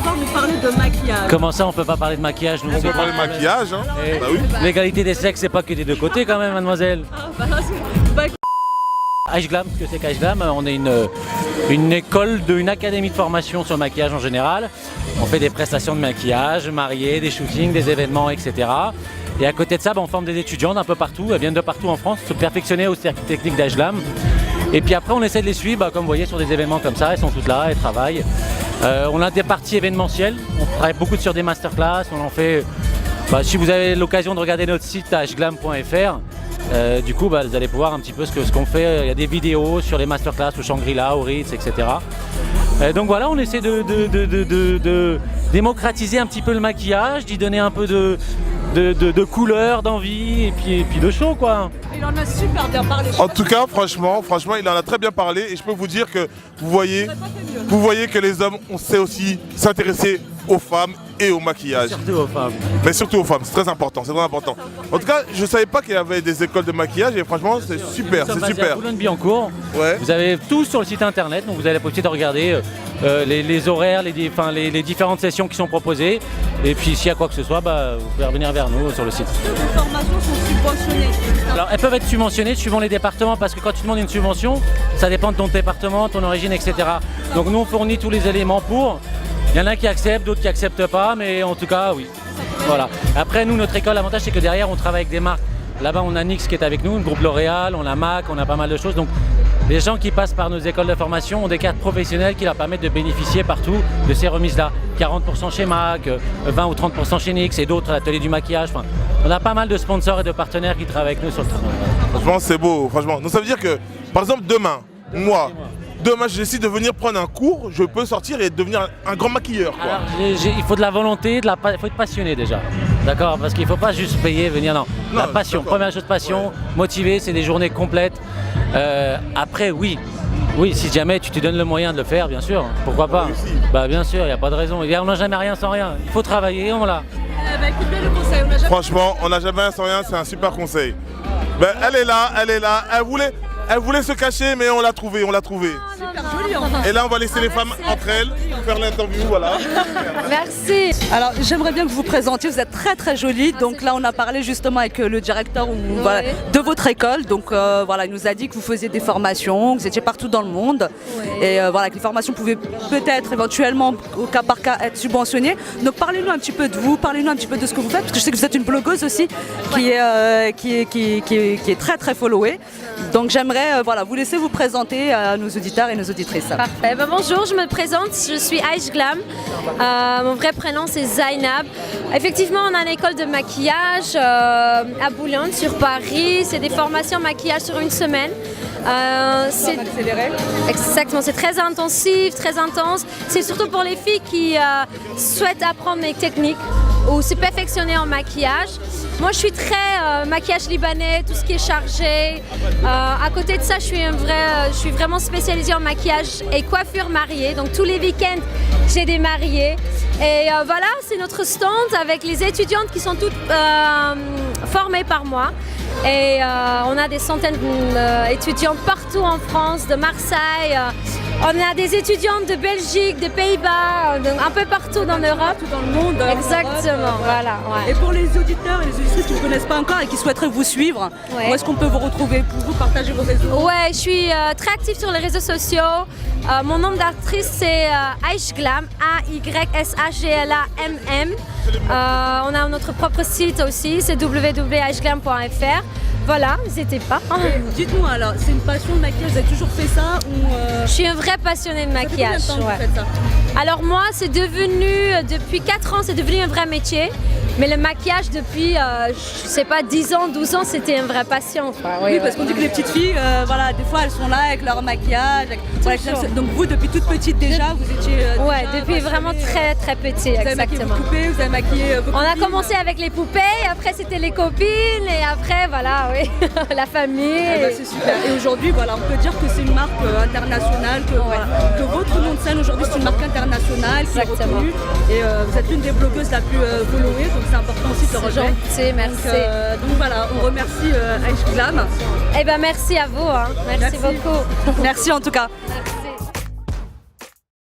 savoir nous parler de maquillage. Comment ça, on peut pas parler de maquillage, nous? On peut parler de maquillage, hein. Bah oui. L'égalité des sexes, c'est pas que des deux côtés quand même, mademoiselle. Ah, bah, H-Glam, que c'est qu'H-Glam? On est une école, une académie de formation sur le maquillage en général. On fait des prestations de maquillage, mariés, des shootings, des événements, etc. Et à côté de ça, on forme des étudiants d'un peu partout. Elles viennent de partout en France, se perfectionner aux techniques d'H-Glam. Et puis après, on essaie de les suivre, comme vous voyez, sur des événements comme ça. Elles sont toutes là, elles travaillent. On a des parties événementielles. On travaille beaucoup sur des masterclass. On en fait. Si vous avez l'occasion de regarder notre site hglam.fr, du coup, vous allez pouvoir un petit peu ce qu'on fait. Il y a des vidéos sur les masterclass au Shangri-La, au Ritz, etc. Donc voilà, on essaie de démocratiser un petit peu le maquillage, d'y donner un peu de couleur, d'envie et puis de show, quoi. il en a super bien parlé. En tout cas, franchement, il en a très bien parlé et je peux vous dire que vous voyez que les hommes, on sait aussi s'intéresser aux femmes et au maquillage. Surtout aux femmes. Mais surtout aux femmes, c'est très important, c'est très important. En tout cas, je ne savais pas qu'il y avait des écoles de maquillage et franchement, c'est super, c'est super. À Boulogne-Billancourt. Ouais. Vous avez tout sur le site internet, donc vous avez la possibilité de regarder les horaires, les différentes sessions qui sont proposées. Et puis s'il y a quoi que ce soit, vous pouvez revenir vers nous sur le site. Les formations sont subventionnées. Alors elles peuvent être subventionnées suivant les départements, parce que quand tu demandes une subvention, ça dépend de ton département, ton origine, etc. Donc nous on fournit tous les éléments pour. Il y en a qui acceptent, d'autres qui n'acceptent pas, mais en tout cas, oui. Voilà. Après, nous, notre école, l'avantage, c'est que derrière, on travaille avec des marques. Là-bas, on a NYX qui est avec nous, le groupe L'Oréal, on a MAC, on a pas mal de choses. Donc, les gens qui passent par nos écoles de formation ont des cartes professionnelles qui leur permettent de bénéficier partout de ces remises-là. 40% chez MAC, 20 ou 30% chez NYX et d'autres, l'atelier du maquillage. Enfin, on a pas mal de sponsors et de partenaires qui travaillent avec nous sur le terrain. Franchement, c'est beau, franchement. Donc, ça veut dire que, par exemple, demain, je décide de venir prendre un cours, je peux sortir et devenir un grand maquilleur, quoi. Alors, il faut de la volonté, il faut être passionné déjà. D'accord? Parce qu'il ne faut pas juste payer, venir, non. La passion, première chose, passion, motivé, c'est des journées complètes. Après, oui, si jamais tu te donnes le moyen de le faire, bien sûr, pourquoi pas? Bien sûr, il n'y a pas de raison. On n'a jamais rien sans rien. Il faut travailler, on l'a. Écoutez le conseil, Franchement, on n'a jamais rien sans rien, c'est un super conseil. Elle est là, elle voulait se cacher, mais on l'a trouvée, Super joli, en fait. Et là, on va laisser les femmes entre elles faire l'interview, voilà. Merci. Alors j'aimerais bien que vous vous présentiez, vous êtes très très jolie. Donc là on a parlé justement avec le directeur de votre école. Donc il nous a dit que vous faisiez des formations, que vous étiez partout dans le monde. Et que les formations pouvaient peut-être éventuellement au cas par cas être subventionnées. Donc parlez-nous un petit peu de vous, parlez-nous un petit peu de ce que vous faites, parce que je sais que vous êtes une blogueuse aussi qui est très très followée. Donc j'aimerais vous laisser vous présenter à nos auditeurs et nos auditrices. Parfait. Bonjour, je me présente, je suis H-Glam. Mon vrai prénom c'est Zainab. Effectivement, on a une école de maquillage à Boulogne sur Paris. C'est des formations maquillage sur une semaine. C'est accéléré. Exactement, c'est très intensif, très intense. C'est surtout pour les filles qui souhaitent apprendre mes techniques ou se perfectionner en maquillage. Moi, je suis très maquillage libanais, tout ce qui est chargé. À côté de ça, je suis vraiment spécialisée en maquillage et coiffure mariée. Donc tous les week-ends, j'ai des mariés. Et voilà, c'est notre stand avec les étudiantes qui sont toutes formées par moi. Et on a des centaines d'étudiantes partout en France, de Marseille. On a des étudiantes de Belgique, des Pays-Bas, un peu partout dans l'Europe. Tout dans le monde. Exactement, voilà. Ouais. Et pour les auditeurs et les auditrices qui ne vous connaissent pas encore et qui souhaiteraient vous suivre, où est-ce qu'on peut vous retrouver pour vous partager vos réseaux? Ouais, je suis très active sur les réseaux sociaux. Mon nom d'actrice c'est H-Glam, AYSHGLAMM. On a notre propre site aussi, c'est www.hglam.fr. Voilà, n'hésitez pas. Dites-moi alors, c'est une passion de maquillage, vous avez toujours fait ça ou Je suis un vrai passionné de maquillage. Ça fait combien de temps que vous faites ça? Alors moi, c'est devenu, depuis 4 ans, c'est devenu un vrai métier. Mais le maquillage depuis, je sais pas, 10 ans, 12 ans, c'était une vraie passion. Oui, parce qu'on dit que les petites filles, des fois elles sont là avec leur maquillage. Donc vous, depuis toute petite déjà, vous étiez... depuis vraiment très très petit, vous avez maquillé vos poupées, vous avez maquillé vos On a copines. commencé avec les poupées, après c'était les copines, et après, voilà, oui, la famille. C'est super. Et aujourd'hui, on peut dire que c'est une marque internationale, que votre nom de scène aujourd'hui c'est une marque internationale qui est reconnue. Et vous êtes l'une des blogueuses la plus followée. Donc c'est important aussi de le rejoindre. Gentil, merci. Donc voilà, on remercie H-Glam. Merci à vous, hein. Merci beaucoup. Merci en tout cas.